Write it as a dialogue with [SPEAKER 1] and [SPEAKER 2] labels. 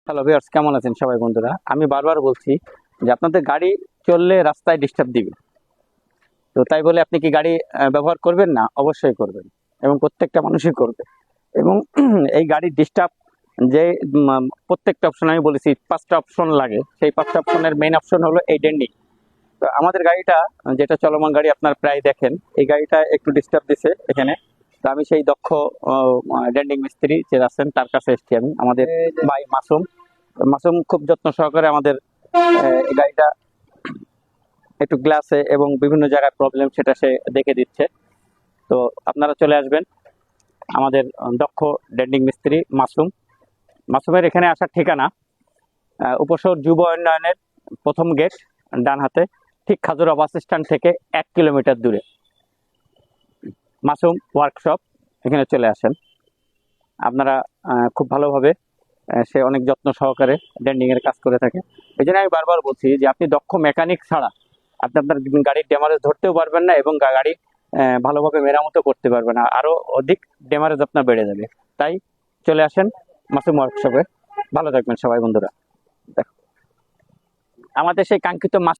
[SPEAKER 1] Hello viewers, কেমন আছেন সবাই বন্ধুরা? আমি বারবার বলছি যে আপনাদের গাড়ি চললে রাস্তায় ডিস্টার্ব দিবে। তো তাই বলে আপনি কি গাড়ি ব্যবহার করবেন না? অবশ্যই করবেন, এবং প্রত্যেকটা মানুষই করবে। এবং এই গাড়ির ডিস্টার্ব যে প্রত্যেকটা অপশন আমি বলেছি 5টা অপশন লাগে, সেই 5টা অপশনের মেইন অপশন হলো এই ডেন্ডিং। তো আমাদের গাড়িটা যেটা চলমান গাড়ি আপনার প্রায় দেখেন, এই গাড়িটা একটু ডিস্টার্ব দিছে এখানে। তো আমি সেই দক্ষ ডেন্ডিং মিস্ত্রি যে আছেন তার কাছে এসেছি, আমি আমাদের ভাই মাসুম। তো মাসুম খুব যত্ন সহকারে আমাদের এই গাড়িটা একটু গ্লাসে এবং বিভিন্ন জায়গায় প্রবলেম সেটা সে দেখে দিচ্ছে। তো আপনারা চলে আসবেন আমাদের দক্ষ ডেন্ডিং মিস্ত্রি মাসুম। মাসুমের এখানে আসার ঠিকানা উপশহর যুব উন্নয়নের প্রথম গেট, ডান হাতে, ঠিক খাজুরা বাস স্ট্যান্ড থেকে 1 কিলোমিটার দূরে মাসুম ওয়ার্কশপ। এখানে চলে আসেন আপনারা। খুব ভালোভাবে সে অনেক যত্ন সহকারে ডেন্ডিং এর কাজ করে থাকে। এই জন্য আমি বারবার বলছি যে আপনি দক্ষ মেকানিক ছাড়া আপনি আপনার গাড়ির ড্যামারেজ ধরতেও পারবেন না, এবং গাড়ি ভালোভাবে মেরামতো করতে পারবেন না, আরো অধিক ড্যামারেজ আপনার বেড়ে যাবে। তাই চলে আসেন মাসুম ওয়ার্কশপে। ভালো থাকবেন সবাই বন্ধুরা। দেখো, আমাদের সেই কাঙ্ক্ষিত